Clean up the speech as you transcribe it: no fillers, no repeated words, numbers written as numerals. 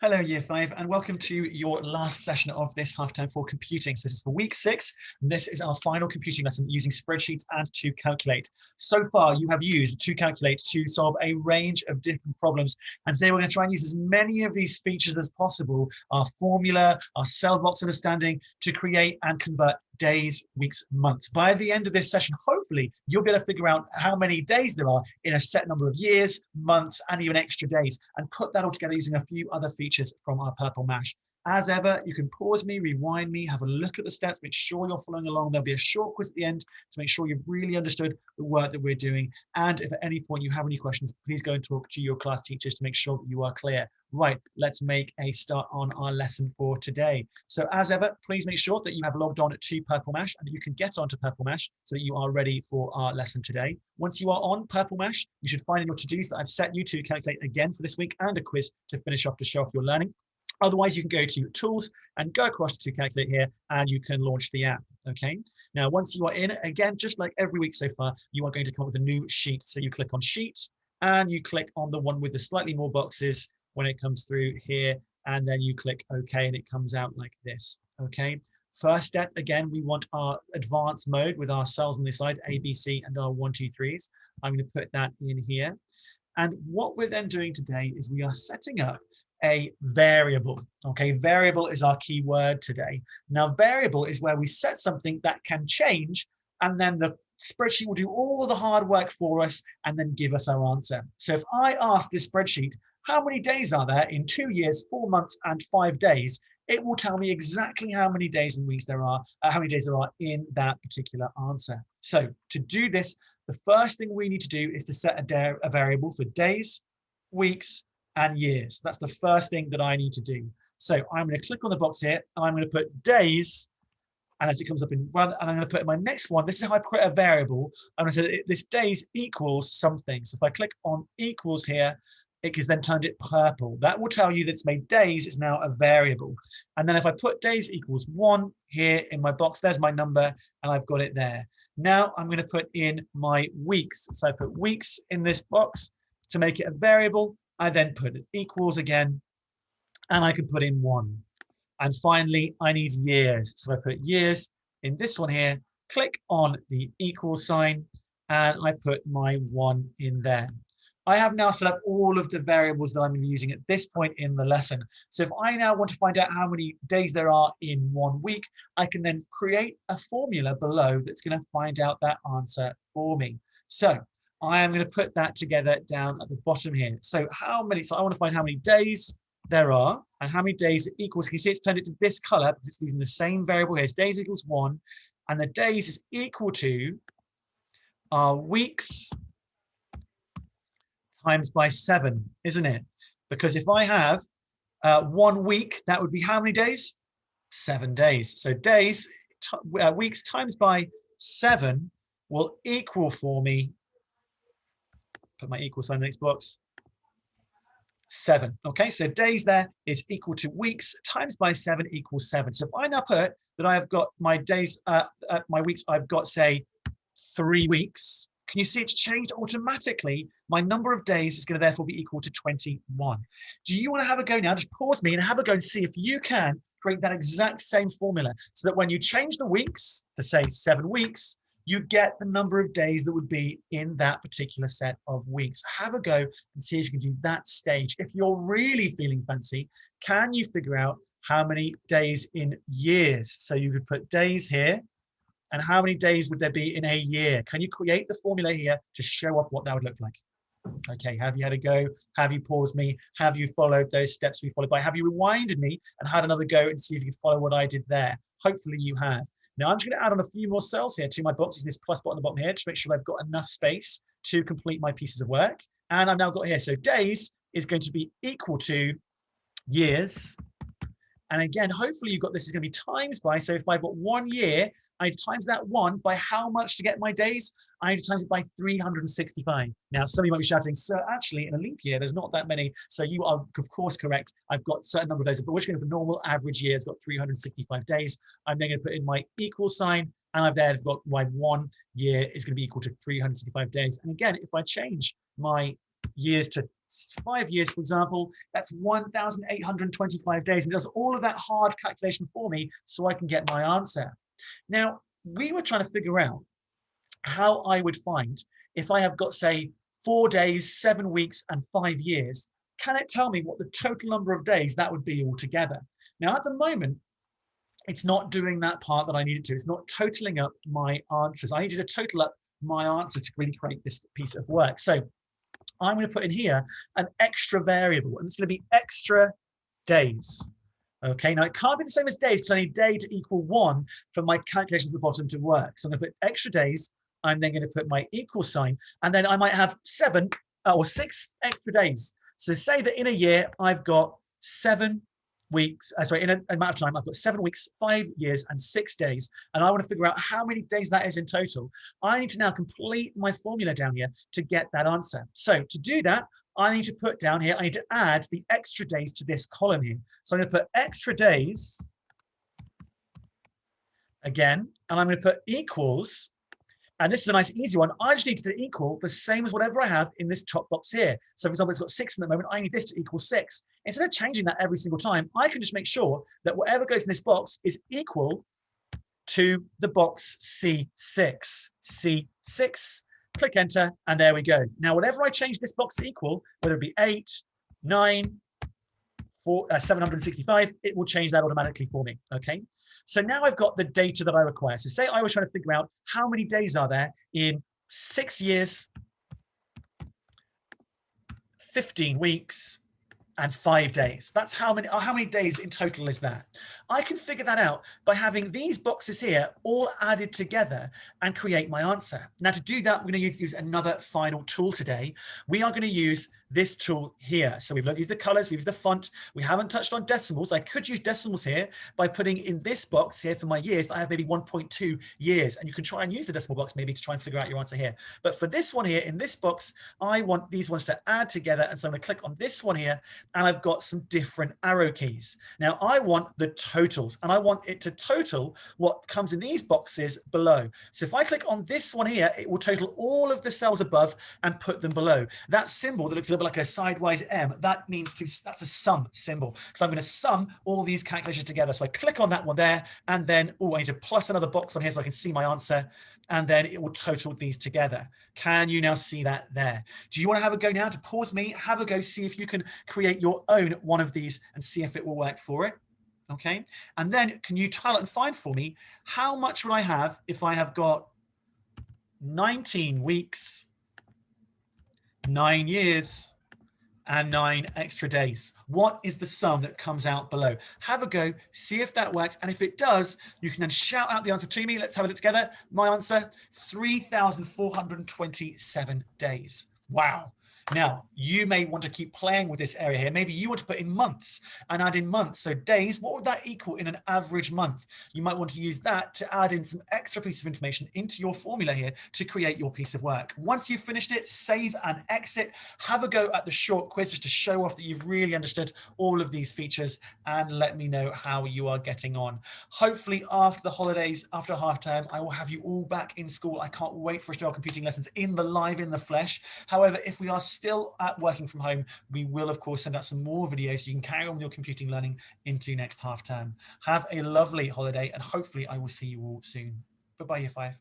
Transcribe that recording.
Hello, Year 5, and welcome to your last session of this half-time for computing. So this is for week 6. And this is our final computing lesson using spreadsheets and to calculate. So far, you have used to calculate to solve a range of different problems. And today we're going to try and use as many of these features as possible, our formula, our cell box understanding, to create and convert days, weeks, months. By the end of this session, hopefully, you'll be able to figure out how many days there are in a set number of years, months, and even extra days, and put that all together using a few other features from our Purple Mash. As ever, you can pause me, rewind me, have a look at the steps, make sure you're following along. There'll be a short quiz at the end to make sure you've really understood the work that we're doing. And if at any point you have any questions, please go and talk to your class teachers to make sure that you are clear. Right, let's make a start on our lesson for today. So as ever, please make sure that you have logged on to Purple Mash and you can get onto Purple Mash so that you are ready for our lesson today. Once you are on Purple Mash, you should find in your to-dos that I've set you to calculate again for this week and a quiz to finish off to show off your learning. Otherwise, you can go to Tools and go across to Calculate here, and you can launch the app, okay? Now, once you are in, again, just like every week so far, you are going to come up with a new sheet. So you click on Sheet, and you click on the one with the slightly more boxes when it comes through here, and then you click OK, and it comes out like this, okay? First step, again, we want our advanced mode with our cells on this side, A, B, C, and our 1, 2, 3s. I'm going to put that in here. And what we're then doing today is we are setting up a variable. Okay, variable is our key word today. Now, variable is where we set something that can change, and then the spreadsheet will do all the hard work for us and then give us our answer. So if I ask this spreadsheet, how many days are there in 2 years, 4 months, and 5 days, it will tell me exactly how many days and weeks there are, how many days there are in that particular answer. So to do this, the first thing we need to do is to set a variable for days, weeks, and years. That's the first thing that I need to do. So I'm going to click on the box here, and I'm going to put days, and as it comes up in one, and I'm going to put in my next one, this is how I put a variable. I'm going to say this days equals something. So if I click on equals here, it has then turned it purple. That will tell you that it's made days is now a variable. And then if I put days equals 1 here in my box, there's my number, and I've got it there. Now I'm going to put in my weeks. So I put weeks in this box to make it a variable. I then put it equals again, and I can put in 1. And finally, I need years. So I put years in this one here, click on the equal sign, and I put my 1 in there. I have now set up all of the variables that I'm going to be using at this point in the lesson. So if I now want to find out how many days there are in 1 week, I can then create a formula below that's going to find out that answer for me. So I am going to put that together down at the bottom here. So I want to find how many days there are and how many days it equals. You can see it's turned it to this color because it's using the same variable here. It's days equals 1, and the days is equal to our weeks times by 7, isn't it? Because if I have 1 week, that would be how many days? 7 days. So weeks times by 7 will equal for me, put my equal sign in the next box, 7. Okay, so days there is equal to weeks times by 7 equals 7. So if I now put that I have got my days, my weeks, I've got, say, 3 weeks. Can you see it's changed automatically? My number of days is going to therefore be equal to 21. Do you want to have a go now? Just pause me and have a go and see if you can create that exact same formula so that when you change the weeks to, say, 7 weeks, you get the number of days that would be in that particular set of weeks. Have a go and see if you can do that stage. If you're really feeling fancy, can you figure out how many days in years? So you could put days here, and how many days would there be in a year? Can you create the formula here to show off what that would look like? Okay, have you had a go? Have you paused me? Have you followed those steps we followed by? Have you rewinded me and had another go and see if you can follow what I did there? Hopefully you have. Now I'm just going to add on a few more cells here to my boxes, this plus button on the bottom here, to make sure I've got enough space to complete my pieces of work. And I've now got here, so days is going to be equal to years. And again, hopefully you've got this is going to be times by, so if I've got 1 year, I need to times that 1 by how much to get my days? I need to times it by 365. Now, some of you might be shouting, so actually in a leap year, there's not that many. So you are, of course, correct. I've got a certain number of days, but we're just going to put normal average year has got 365 days. I'm then going to put in my equal sign, and I've there got my 1 year is going to be equal to 365 days. And again, if I change my years to 5 years, for example, that's 1,825 days. And it does all of that hard calculation for me so I can get my answer. Now, we were trying to figure out how I would find if I have got, say, 4 days, 7 weeks, and 5 years. Can it tell me what the total number of days that would be altogether? Now, at the moment, it's not doing that part that I needed to. It's not totaling up my answers. I needed to total up my answer to really create this piece of work. So I'm going to put in here an extra variable, and it's going to be extra days. Okay, now it can't be the same as days because I need day to equal 1 for my calculations at the bottom to work. So I'm going to put extra days. I'm then going to put my equal sign, and then I might have 7 or 6 extra days. So say that in a year, I've got 7 weeks, sorry, in an amount of time, I've got 7 weeks, 5 years, and 6 days. And I want to figure out how many days that is in total. I need to now complete my formula down here to get that answer. So to do that, I need to put down here, I need to add the extra days to this column here. So I'm going to put extra days again, and I'm going to put equals. And this is a nice easy one. I just need to equal the same as whatever I have in this top box here. So for example, it's got 6 in the moment. I need this to equal 6. Instead of changing that every single time, I can just make sure that whatever goes in this box is equal to the box C6. C6, click enter, and there we go. Now, whatever I change this box to equal, whether it be 8, 9, 765, it will change that automatically for me, okay? So now I've got the data that I require. So say I was trying to figure out how many days are there in 6 years, 15 weeks, and 5 days. That's how many days in total is that? I can figure that out by having these boxes here all added together and create my answer. Now to do that, we're going to use another final tool today. We are going to use this tool here. So we've used the colors, we've used the font. We haven't touched on decimals. I could use decimals here by putting in this box here for my years. I have maybe 1.2 years, and you can try and use the decimal box maybe to try and figure out your answer here. But for this one here in this box, I want these ones to add together. And so I'm going to click on this one here, and I've got some different arrow keys. Now I want the totals, and I want it to total what comes in these boxes below. So if I click on this one here, it will total all of the cells above and put them below. That symbol that looks a little bit like a sideways M, that means that's a sum symbol. So I'm going to sum all these calculations together. So I click on that one there, and then, oh, I need to plus another box on here so I can see my answer, and then it will total these together. Can you now see that there? Do you want to have a go now? To pause me, have a go, see if you can create your own one of these and see if it will work for it. Okay, and then can you tile and find for me how much would I have if I have got 19 weeks, 9 years, and 9 extra days? What is the sum that comes out below? Have a go, see if that works. And if it does, you can then shout out the answer to me. Let's have a look together. My answer, 3,427 days. Wow. Now, you may want to keep playing with this area here. Maybe you want to put in months and add in months. So days, what would that equal in an average month? You might want to use that to add in some extra piece of information into your formula here to create your piece of work. Once you've finished it, save and exit. Have a go at the short quiz just to show off that you've really understood all of these features, and let me know how you are getting on. Hopefully after the holidays, after half term, I will have you all back in school. I can't wait for us to do our computing lessons in the live, in the flesh. However, if we are still at working from home, we will of course send out some more videos so you can carry on with your computing learning into next half term. Have a lovely holiday, and hopefully I will see you all soon. Bye-bye, Year 5.